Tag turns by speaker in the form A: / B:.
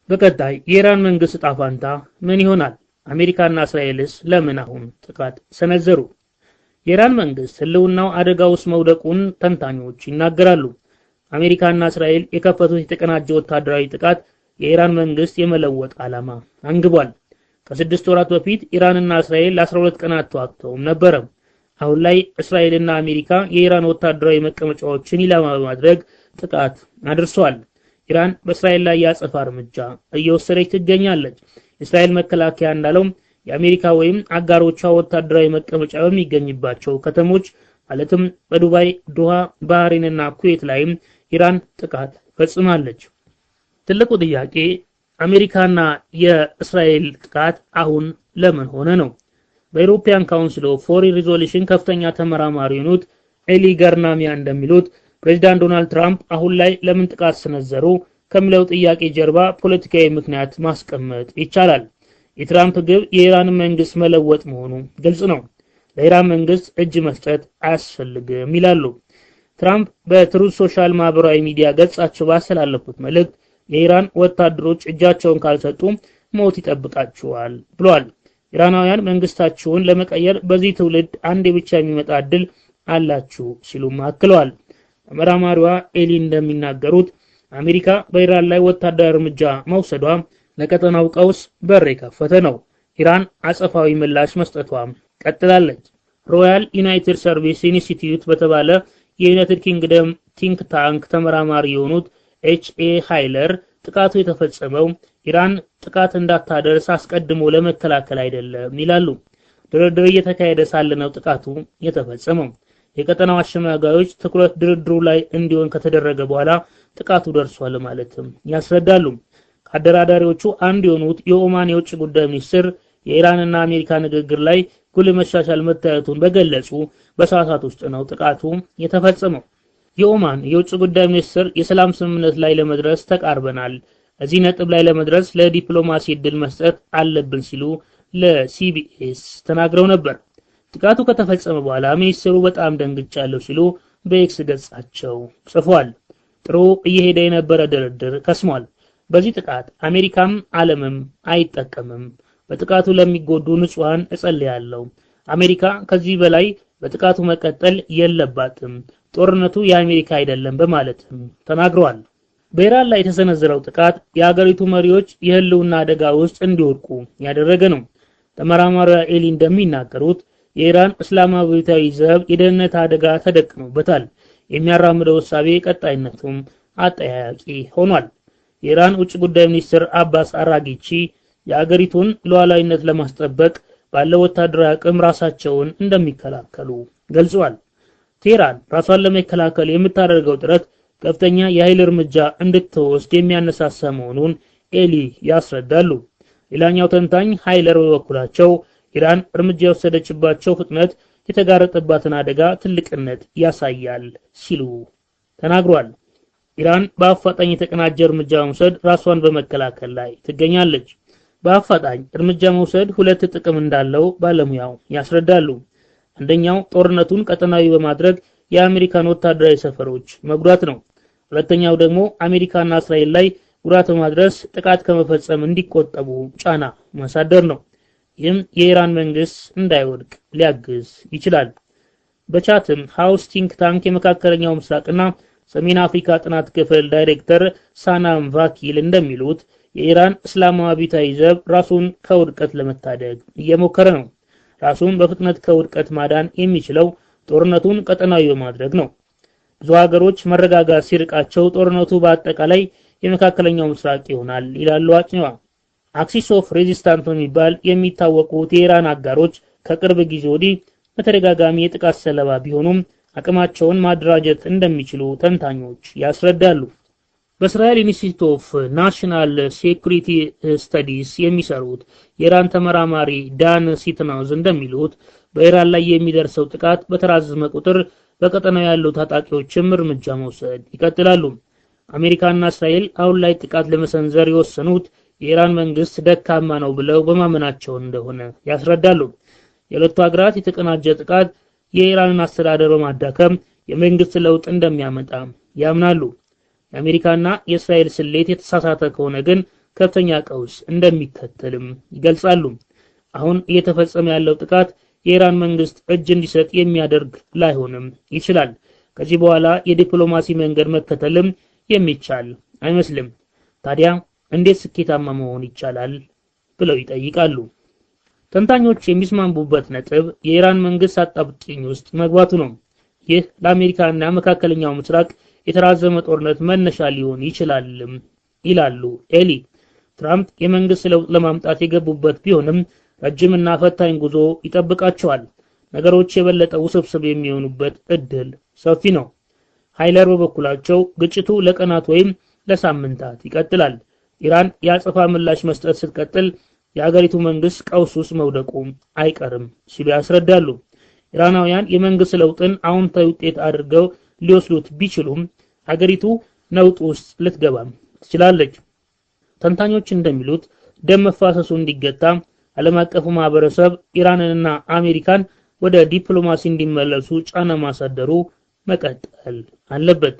A: በቀጣይ የኢራን መንግስት ዕጣ ፈንታ ምን ይሆናል? አሜሪካና እስራኤልስ ለምን አሁን ጥቃት ሰነዘሩ? የኢራን መንግስት ህልውናው አደጋ ውስጥ መውደቁን ተንታኞች ይናገራሉ። አሜሪካና እስራኤል የከፈቱት የተቀናጀ ወታደራዊ ጥቃት የኢራን መንግስት የመለወጥ ዓላማ አንግቧል። ከ6 ወራት በፊት ኢራንና እስራኤል ለ12 ቀናት ተዋግተው ነበር። አሁን ላይ እስራኤልና አሜሪካ የኢራን ወታደራዊ መቀመጫዎችን ኢላማ በማድረግ ጥቃት አድርሰዋል። ኢራን በእስራኤል ላይ ያጸፋ እርምጃ እየወሰደች ትገኛለች። እስራኤል መከላከያ እንዳለው የአሜሪካ ወይም አጋሮቿ ወታደራዊ መቀመጫ በሚገኝባቸው ከተሞች ማለትም በዱባይ፣ ዶሃ፣ ባህሬንና ኩዌት ላይም ኢራን ጥቃት ፈጽማለች። ትልቁ ጥያቄ አሜሪካና የእስራኤል ጥቃት አሁን ለምን ሆነ ነው። በዩሮፒያን ካውንስል ኦፍ ፎሪን ሪዞሉሽን ከፍተኛ ተመራማሪ የሆኑት ኤሊ ገርናሚያ እንደሚሉት ፕሬዝዳንት ዶናልድ ትራምፕ አሁን ላይ ለምን ጥቃት ሰነዘሩ ከሚለው ጥያቄ ጀርባ ፖለቲካዊ ምክንያት ማስቀመጥ ይቻላል። የትራምፕ ግብ የኢራን መንግስት መለወጥ መሆኑ ግልጽ ነው። ለኢራን መንግስት እጅ መስጠት አያስፈልግም ይላሉ። ትራምፕ በትሩዝ ሶሻል ማህበራዊ ሚዲያ ገጻቸው ባስተላለፉት መልእክት የኢራን ወታደሮች እጃቸውን ካልሰጡ ሞት ይጠብቃቸዋል ብለዋል። ኢራናውያን መንግስታቸውን ለመቀየር በዚህ ትውልድ አንዴ ብቻ የሚመጣ እድል አላችሁ ሲሉም አክለዋል። ተመራማሪዋ ኤሊ እንደሚናገሩት አሜሪካ በኢራን ላይ ወታደራዊ እርምጃ መውሰዷ ለቀጠናው ቀውስ በር የከፈተ ነው። ኢራን አጸፋዊ ምላሽ መስጠቷም ቀጥላለች። ሮያል ዩናይትድ ሰርቪስ ኢንስቲትዩት በተባለ የዩናይትድ ኪንግደም ቲንክ ታንክ ተመራማሪ የሆኑት ኤችኤ ሃይለር ጥቃቱ የተፈጸመው ኢራን ጥቃት እንዳታደርስ አስቀድሞ ለመከላከል አይደለም ይላሉ። ድርድር እየተካሄደ ሳለ ነው ጥቃቱ የተፈጸመው። የቀጠናው አሸማጋዮች ትኩረት ድርድሩ ላይ እንዲሆን ከተደረገ በኋላ ጥቃቱ ደርሷል ማለትም ያስረዳሉ። ከአደራዳሪዎቹ አንዱ የሆኑት የኦማን የውጭ ጉዳይ ሚኒስትር የኢራንና አሜሪካ ንግግር ላይ ጉልህ መሻሻል መታየቱን በገለጹ በሰዓታት ውስጥ ነው ጥቃቱ የተፈጸመው። የኦማን የውጭ ጉዳይ ሚኒስትር የሰላም ስምምነት ላይ ለመድረስ ተቃርበናል፣ እዚህ ነጥብ ላይ ለመድረስ ለዲፕሎማሲ እድል መስጠት አለብን ሲሉ ለሲቢኤስ ተናግረው ነበር። ጥቃቱ ከተፈጸመ በኋላ ሚኒስትሩ በጣም ደንግጫለሁ ሲሉ በኤክስ ገጻቸው ጽፏል። ጥሩ እየሄደ የነበረ ድርድር ከስሟል። በዚህ ጥቃት አሜሪካም ዓለምም አይጠቀምም። በጥቃቱ ለሚጎዱ ንጹሃን እጸልያለሁ። አሜሪካ ከዚህ በላይ በጥቃቱ መቀጠል የለባትም። ጦርነቱ የአሜሪካ አይደለም በማለትም ተናግረዋል። በኢራን ላይ የተሰነዘረው ጥቃት የሀገሪቱ መሪዎች የህልውና አደጋ ውስጥ እንዲወድቁ ያደረገ ነው። ተመራማሪዋ ኤሊ እንደሚናገሩት የኢራን እስላማዊታዊ ዘብ የደህንነት አደጋ ተደቅኖበታል። የሚያራምደው ሐሳቤ ቀጣይነቱም አጠያያቂ ሆኗል። የኢራን ውጭ ጉዳይ ሚኒስትር አባስ አራጊቺ የአገሪቱን ሉዓላዊነት ለማስጠበቅ ባለው ወታደራዊ አቅም ራሳቸውን እንደሚከላከሉ ገልጸዋል። ቴህራን ራሷን ለመከላከል የምታደርገው ጥረት ከፍተኛ የኃይል እርምጃ እንድትወስድ የሚያነሳሳ መሆኑን ኤሊ ያስረዳሉ። ሌላኛው ተንታኝ ሃይለር በበኩላቸው ኢራን እርምጃ የወሰደችባቸው ፍጥነት የተጋረጠባትን አደጋ ትልቅነት ያሳያል ሲሉ ተናግሯል። ኢራን በአፋጣኝ የተቀናጀ እርምጃ መውሰድ ራሷን በመከላከል ላይ ትገኛለች። በአፋጣኝ እርምጃ መውሰድ ሁለት ጥቅም እንዳለው ባለሙያው ያስረዳሉ። አንደኛው ጦርነቱን ቀጠናዊ በማድረግ የአሜሪካን ወታደራዊ ሰፈሮች መጉዳት ነው። ሁለተኛው ደግሞ አሜሪካና እስራኤል ላይ ጉዳት በማድረስ ጥቃት ከመፈጸም እንዲቆጠቡ ጫና ማሳደር ነው። ይህም የኢራን መንግስት እንዳይወድቅ ሊያግዝ ይችላል። በቻትም ሃውስ ቲንክ ታንክ የመካከለኛው ምስራቅና ሰሜን አፍሪካ ጥናት ክፍል ዳይሬክተር ሳናም ቫኪል እንደሚሉት የኢራን እስላማዊ አብዮታዊ ዘብ ራሱን ከውድቀት ለመታደግ እየሞከረ ነው። ራሱን በፍጥነት ከውድቀት ማዳን የሚችለው ጦርነቱን ቀጠናዊ በማድረግ ነው። ብዙ ሀገሮች መረጋጋት ሲርቃቸው ጦርነቱ በአጠቃላይ የመካከለኛው ምስራቅ ይሆናል ይላሉ አጥኚዋ። አክሲስ ኦፍ ሬዚስታንስ በሚባል የሚታወቁት የኢራን አጋሮች ከቅርብ ጊዜ ወዲህ በተደጋጋሚ የጥቃት ሰለባ ቢሆኑም አቅማቸውን ማደራጀት እንደሚችሉ ተንታኞች ያስረዳሉ። በእስራኤል ኢንስቲትዩት ኦፍ ናሽናል ሴኩሪቲ ስተዲስ የሚሰሩት የኢራን ተመራማሪ ዳን ሲትናውዝ እንደሚሉት በኢራን ላይ የሚደርሰው ጥቃት በተራዘመ ቁጥር በቀጠናው ያሉ ታጣቂዎችም እርምጃ መውሰድ ይቀጥላሉ። አሜሪካና እስራኤል አሁን ላይ ጥቃት ለመሰንዘር የወሰኑት የኢራን መንግስት ደካማ ነው ብለው በማመናቸው እንደሆነ ያስረዳሉ። የሁለቱ ሀገራት የተቀናጀ ጥቃት የኢራንን አስተዳደር በማዳከም የመንግስት ለውጥ እንደሚያመጣ ያምናሉ። የአሜሪካና የእስራኤል ስሌት የተሳሳተ ከሆነ ግን ከፍተኛ ቀውስ እንደሚከተልም ይገልጻሉ። አሁን እየተፈጸመ ያለው ጥቃት የኢራን መንግስት እጅ እንዲሰጥ የሚያደርግ ላይሆንም ይችላል። ከዚህ በኋላ የዲፕሎማሲ መንገድ መከተልም የሚቻል አይመስልም። ታዲያ እንዴት ስኬታማ መሆን ይቻላል ብለው ይጠይቃሉ። ተንታኞች የሚስማሙበት ነጥብ የኢራን መንግስት አጣብቂኝ ውስጥ መግባቱ ነው። ይህ ለአሜሪካና መካከለኛው ምስራቅ የተራዘመ ጦርነት መነሻ ሊሆን ይችላል ይላሉ ኤሊ። ትራምፕ የመንግስት ለውጥ ለማምጣት የገቡበት ቢሆንም ረጅምና ፈታኝ ጉዞ ይጠብቃቸዋል። ነገሮች የበለጠ ውስብስብ የሚሆኑበት እድል ሰፊ ነው። ሃይለር በበኩላቸው ግጭቱ ለቀናት ወይም ለሳምንታት ይቀጥላል። ኢራን የአጸፋ ምላሽ መስጠት ስትቀጥል የሀገሪቱ መንግስት ቀውስ ውስጥ መውደቁ አይቀርም ሲሉ ያስረዳሉ። ኢራናውያን የመንግስት ለውጥን አዎንታዊ ውጤት አድርገው ሊወስዱት ቢችሉም ሀገሪቱ ነውጥ ውስጥ ልትገባም ትችላለች። ተንታኞች እንደሚሉት ደም መፋሰሱ እንዲገታ ዓለም አቀፉ ማህበረሰብ ኢራንንና አሜሪካን ወደ ዲፕሎማሲ እንዲመለሱ ጫና ማሳደሩ መቀጠል አለበት።